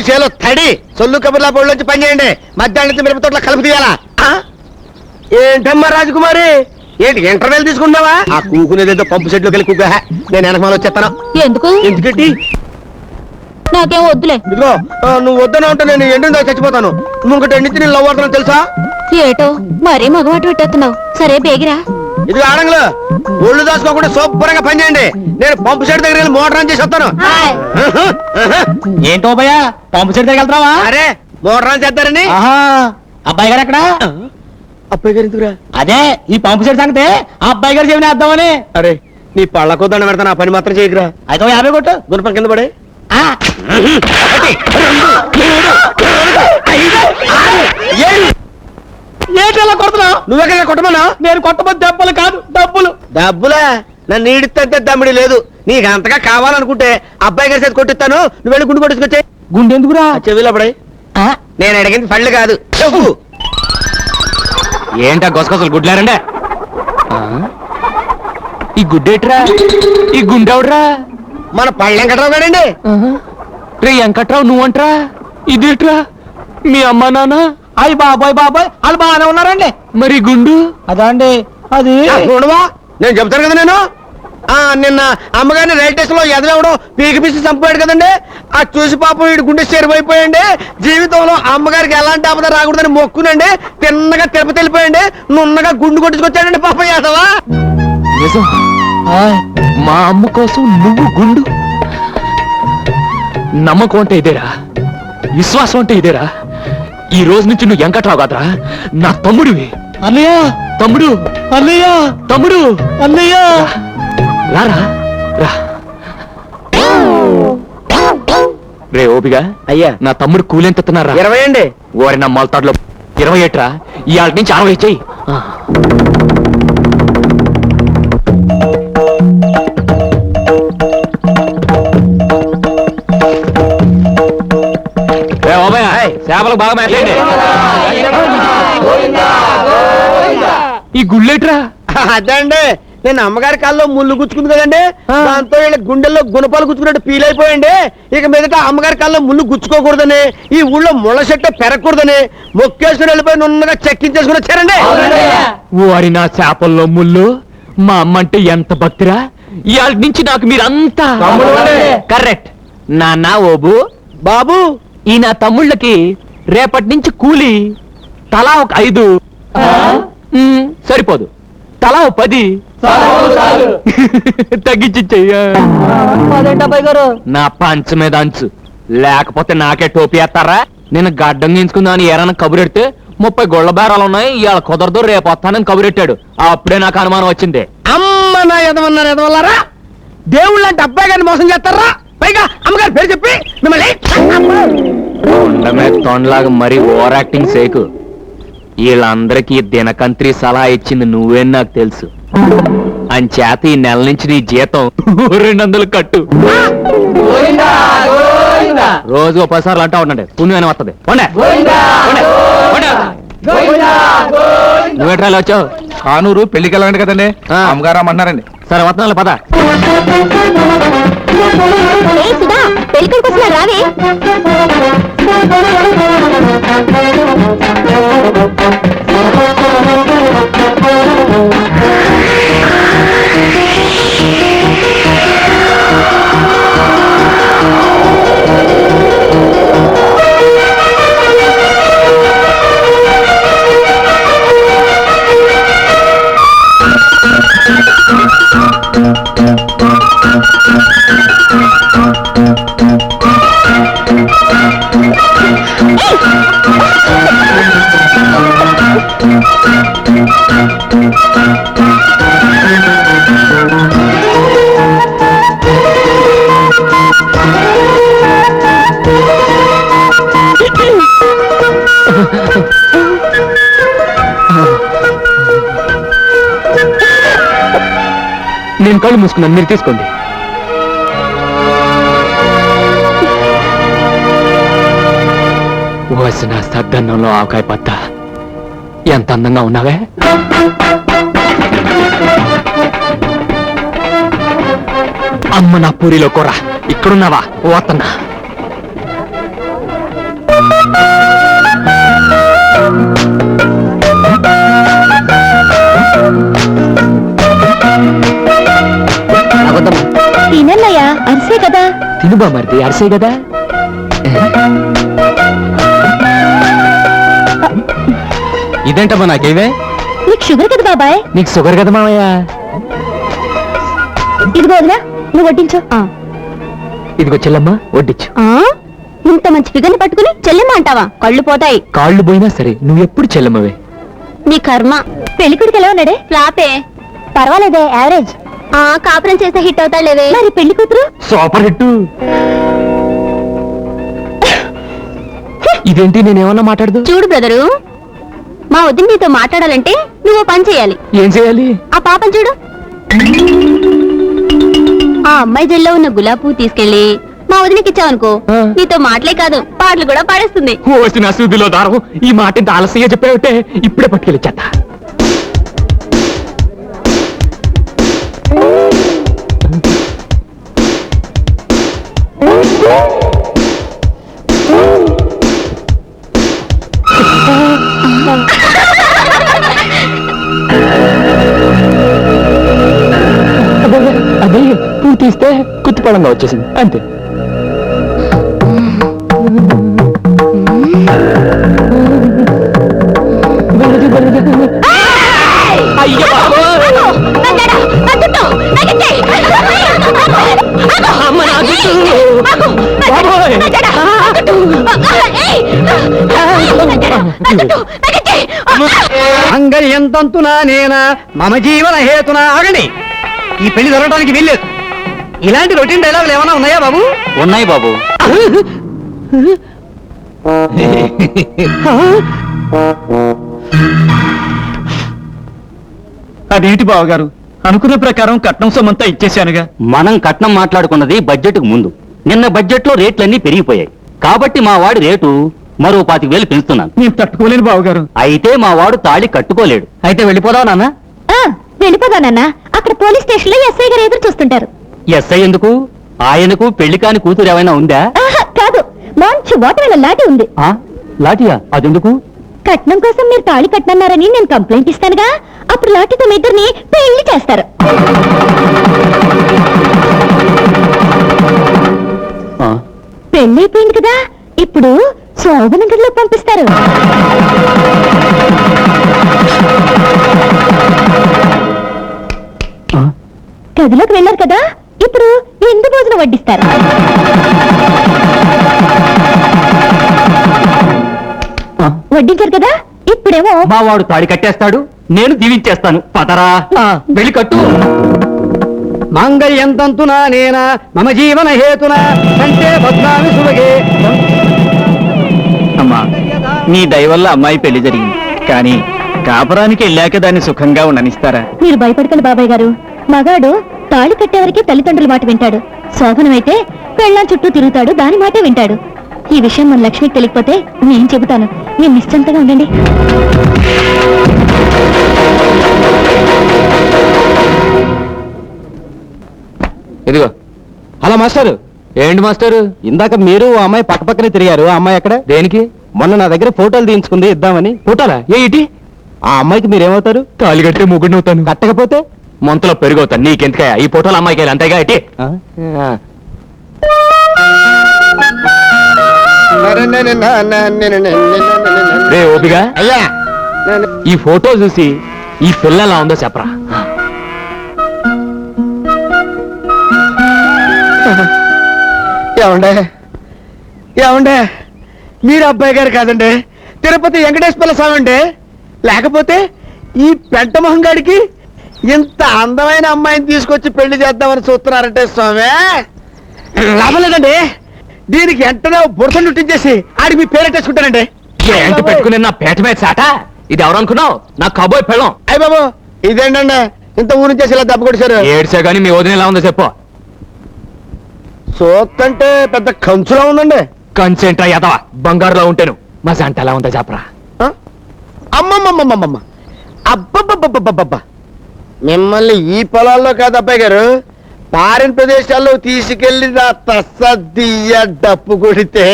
చేలో తడి సొల్లు కబుర్లా బోళ్ళొచ్చి పని చేయండి. మధ్యాహ్నం నుంచి మిరప తోటలో కలుపు తీయాలా? ఏంటమ్మా రాజకుమారి, ఏంటి ఇంటర్వెల్ తీసుకున్నావా? ఆ కూకునేదేదో పంపు సెట్లోకి వెళ్ళి కూక. నేను వెనకమాల వచ్చేస్తాను. ఎందుకు? ఎందుకంటే నాకేం వద్దులే. ఇదిగో నువ్వు వద్దన ఉంటే నేను ఎండిన చచ్చిపోతాను. నువ్వు ఇంకటి ఎండితే నేను లవ్ అవుతాను తెలుసా? ఏటో మరీ మగవాటు పెట్టేస్తున్నావు. సరే బేగిరా. ఇది ఆడంగులు ఒళ్ళు దాచుకోకుండా శుభ్రంగా పని చేయండి. నేను పంపు సెట్ దగ్గర వెళ్ళి మోటార్ ఆన్ చేసి వస్తాను. ఏంటో భయ పంపు సెట్ దగ్గర వెళ్తావా? అరే మోటార్ ఆన్ చేద్దారని. అబ్బాయి గారు ఎక్కడ? అబ్బాయి గారు ఎందుకురా? అదే ఈ పంపు సెట్ సంగతే ఆ అబ్బాయి గారు చెవిని వేద్దామని. అరే నీ పళ్ళకు దండ పెడతాను, ఆ పని మాత్రం చేయకురా. అయితే 50 కొట్టు. గుణపం కింద పడే. ఏంటి కొడుతున్నావు? నువ్వెక్కడ కొట్టమన్నా? నేను కొట్టబోతు దెబ్బలు కాదు డబ్బులు. డబ్బులా? నన్ను ఈడితే దమ్మిడి లేదు. నీకు అంతగా కావాలనుకుంటే అబ్బాయి గారి చేతి కొట్టిస్తాను. నువ్వు వెళ్ళి గుండు కొట్టుకొచ్చే. గుండె ఎందుకురా? చెవిలో పడే. నేను అడిగింది పళ్ళు కాదు చెప్పు. ఏంటా గొసగొసలు గుడ్లారండే? ఈ గుడ్డేట్రా? ఈ గుండెవడ్రా? మన పళ్ళు వెంకట్రావు గారండి. రే వెంకట్రావు నువ్వంట్రా? ఇదేట్రా? మీ అమ్మా నాన్న? అయ్యి బాబాయ్ బాబాయ్ వాళ్ళు బాగానే ఉన్నారండి. మరి గుండు? అదా అండి అది. చూడవా నేను చెప్తాను కదా. నేను నిన్న అమ్మగారిని రైల్ స్టేషన్ లో ఎదవడం పీకి పీసి చంపాడు కదండి. అది చూసి పాపం వీడి గుండె చెరువైపోయండి. జీవితంలో అమ్మగారికి ఎలాంటి ఆపద రాకూడదని మొక్కునండి. తిన్నగా తిరుపతి వెళ్ళిపోయండి. నున్నగా గుండు కొట్టించుకొచ్చాడండి పాపం యాదవా. మా అమ్మ కోసం నువ్వు గుండు? నమ్మకం అంటే ఇదేరా, విశ్వాసం అంటే ఇదేరా. ఈ రోజు నుంచి నువ్వు వెంకట్రావు కాదురా, నా తమ్ముడివి. అన్నయ్య తమ్ముడు, అన్నయ్య తమ్ముడు, అన్నయ్య రారా రా. రే ఓపిగా అయ్యా నా తమ్ముడు కూలెంత ఎత్తున్నారా? 20 అండి. ఓరి నా మొలతాడులో 20 ఏట్రా. ఇవాళ నుంచి 60 చెయ్యి. చేపలకు బాగా మేతండి. ఈ గుళ్ళేట్రా? అదండి నేను అమ్మగారి కాల్లో ముళ్ళు గుచ్చుకుంది కదండి. దాంతో వీళ్ళ గుండెల్లో గుణపాలు గుచ్చుకున్నట్టు ఫీల్ అయిపోయండి. ఇక మీదట అమ్మగారి కాల్లో ముళ్ళు గుచ్చుకోకూడదని, ఈ ఊళ్ళో ముళ్ళ చెట్టు పెరగకూడదని మొక్కేసుకుని వెళ్ళిపోయి నున్నగా చెక్కించేసుకుని వచ్చారండి. ఓరి నా చేపల్లో ముళ్ళు. మా అమ్మ అంటే ఎంత భక్తిరా. ఇవాళ నుంచి నాకు మీరంతా కరెక్ట్. నాన్న ఓబు బాబు ఈ నా తమ్ముళ్ళకి రేపటి నుంచి కూలి తలా ఒక 5 సరిపోదు, తలా 10 తగ్గించి నా పంచ మీద అంచు. లేకపోతే నాకే టోపీ వేస్తారా? నేను గడ్డం గీంచుకుందామని ఏరైనా కబురెడితే 30 గొళ్ళ బేరాలు ఉన్నాయి, ఇవాళ కుదరదు రేపు వస్తానని కబురెట్టాడు. అప్పుడే నాకు అనుమానం వచ్చింది. అమ్మ నా ఎదవన్నారు ఎదవల్లారా. దేవుళ్ళు అంటే అబ్బాయి గారిని మోసం చేస్తారా? పైగా అమ్మగారి పేరు చెప్పి మిమ్మల్ని తొండమే తొండలాగా మరీ ఓవర్ యాక్టింగ్ సేకు. వీళ్ళందరికీ దినకంత్రి సలహా ఇచ్చింది నువ్వేని నాకు తెలుసు. అంచేత ఈ నెల నుంచి నీ జీతం 200 కట్టు. రోజు 10 సార్లు అంటా ఉండండి, పుణ్యమైన వస్తుంది. నువ్వేట్రాలు వచ్చావు? కానూరు పెళ్లికి వెళ్ళండి కదండి, అమ్మగారు అమ్మన్నారండి. సరే వస్తున్నాను పద. పెళ్ళికొడుకు వస్తున్నా రావే. నేను కళ్ళు మూసుకున్నాను, మీరు తీసుకోండి. వసిన సద్దన్నంలో ఆవకాయ పత్త ఎంత అందంగా ఉన్నావే. అమ్మ నా పూరిలో కూర. ఇక్కడున్నావా? పోతున్నా. తిను బామర్ది అరిసే కదా. ఇదేంటమ్మా నాకేవే? నీకు షుగర్ కదా బాబాయ్. నీకు షుగర్ కదా మామయ్య. ఇదిగో వదినా, నువ్వు వడ్డించు. ఇదిగో చెల్లమ్మ వడ్డించు. ఇంత మంచి ఫిగర్ని పట్టుకుని చెల్లెమ్మ అంటావా? కళ్ళు పోతాయి. కాళ్ళు పోయినా సరే నువ్వు ఎప్పుడు చెల్లమ్మవే. నీ కర్మ. పెళ్లికొడుకు ఎలా ఉన్నాడే? ఫ్లాపే. పర్వాలేదే, యావరేజ్. కాపురం చేస్తే హిట్ అవుతాడులేవే. మరి పెళ్లి కూతురు సూపర్ హిట్. ఇదేంటి నేనేమన్నా మాట్లాడదు? చూడు బ్రదరు, మా వదిన నీతో మాట్లాడాలంటే నువ్వు పని చేయాలి. ఏం చేయాలి? ఆ పాపం చూడు. ఆ అమ్మాయి జల్లో ఉన్న గులాబీ పువ్వు తీసుకెళ్లి మా వదినకి ఇచ్చావనుకో, నీతో మాటలే కాదు పాటలు కూడా పాడేస్తుంది. వచ్చిన సూదిలో దారం. ఈ మాట ఇంత ఆలస్యంగా చెప్పావుటే ఇప్పుడే పట్టుకెళ్ళి చేత. అదే పువ్వు తీస్తే కుత్తిపడంగా వచ్చేసింది అంతే. అయ్యో అంగయంతంతునా నేనా మమ జీవన హేతునా. ఆగండి, ఈ పెళ్లి జరగడానికి వీల్లేదు. ఇలాంటి రొటీన్ డైలాగులు ఏమైనా ఉన్నాయా బాబు? ఉన్నాయి బాబు. అదేంటి బావగారు, అనుకున్న ప్రకారం కట్నం సొమ్మంతా ఇచ్చేశానుగా. మనం కట్నం మాట్లాడుకున్నది బడ్జెట్ కు ముందు. నిన్న బడ్జెట్ లో రేట్లన్నీ పెరిగిపోయాయి కాబట్టి మా వాడి రేటు మరో 25,000 పెంచుతున్నాను. నేను తట్టుకోలేను బావగారు. అయితే మా వాడు తాళి కట్టుకోలేడు. అయితే వెళ్ళిపోదాం నాన్న. వెళ్ళిపోదానన్నా. అక్కడ పోలీస్ స్టేషన్ లో ఎస్ఐ గారు ఎదురు చూస్తుంటారు. ఎస్ఐ ఎందుకు? ఆయనకు పెళ్లి కాని కూతురు ఏమైనా ఉందా? కాదు, మంచి వాటర్ లాటి ఉంది. ఆ లాఠీయా? అదెందుకు? కట్నం కోసం మీరు తాళి కట్టనన్నారని నేను కంప్లైంట్ ఇస్తానుగా. అప్పుడు లాఠీతో మీ ఇద్దరిని పెళ్లి చేస్తారు. పెళ్లి అయిపోయింది కదా, ఇప్పుడు శోభన గదిలో పంపిస్తారు. గదిలోకి వెళ్ళారు కదా, ఇప్పుడు విందు భోజనం వడ్డిస్తారు. వడ్డించారు కదా, ఇప్పుడేమో మా వాడు తాళి కట్టేస్తాడు, నేను దీవించేస్తాను. పదరా వెళ్ళి కట్టు. మాంగళ్యంతంతునా నేనా మమ జీవన హేతునా అంటే బద్నామి సుభగే. అమ్మా, నీ దయ వల్ల అమ్మాయి పెళ్లి జరిగింది. కానీ కాపురానికి వెళ్ళాక దాన్ని సుఖంగా ఉండనిస్తారా? మీరు భయపడకండి బాబాయ్ గారు. మగాడు తాళి కట్టేవరకే తల్లిదండ్రుల మాట వింటాడు. శోభనమైతే పెళ్ళాం చుట్టూ తిరుగుతాడు, దాని మాటే వింటాడు. ఈ విషయం మన లక్ష్మికి తెలియకపోతే నేను చెబుతాను. మీరు నిశ్చింతగా ఉండండి. ఇదిగో. Hello master. ఏంటి మాస్టర్? ఇందాక మీరు ఆ అమ్మాయి పక్కపక్కనే తిరిగారు. ఆ అమ్మాయి ఎక్కడ? దేనికి? మొన్న నా దగ్గర ఫోటోలు తీయించుకుంది, ఇద్దామని. పుట్టాలా? ఏ ఇటీ? ఆ అమ్మాయికి మీరేమవుతారు? తాళి కట్టే ముగ్గుడిని అవుతాను. కట్టకపోతే మొంతలో పెరిగవుతాను. నీకెందుకయ్యా ఈ ఫోటోలు అమ్మాయికి అంతేగా ఇటీ. ఆ? రే ఓపిగా, అయ్యా ఈ ఫోటో చూసి ఈ పిల్ల ఎలా ఉందో చెప్పరా. ఏమండే ఏమండే, మీరు అబ్బాయి గారు కాదండి, తిరుపతి వెంకటేశ్వర స్వామి అండి. లేకపోతే ఈ పెంట మొహం గాడికి ఇంత అందమైన అమ్మాయిని తీసుకొచ్చి పెళ్లి చేద్దామని చూస్తున్నారంటే స్వామి, లాభం లేదండి. దీనికి వెంటనే బురద చుట్టించేసి ఆడికి మీ పేరెట్టేసుకుంటానండి. ఏంటి పెట్టుకుని నా పేట మీద చాట? ఇది ఎవరు అనుకున్నావు? నా కబోయ్ పెళ్ళం. అయ్య బాబు, ఇదేంటండి ఇంత ఊరి చేసి ఇలా దెబ్బ కొట్టేశారు? ఏడ్చా గానీ మీ వదిన ఎలా ఉందో చెప్పు. సోత్తంటే పెద్ద కంచులా ఉందండి. కన్సెంట్రా ఎదవా, బంగారులో ఉంటాను. మా జంట ఎలా ఉందో చెప్పరా. అమ్మమ్మమ్మమ్మమ్మ, అబ్బబ్బబ్బబ్బబ్బబ్బ, మిమ్మల్ని ఈ పొలాల్లో కాదు అబ్బాయి గారు, ఫారిన్ ప్రదేశాల్లో తీసుకెళ్లి నా తస్సదియ్య డప్పు కొడితే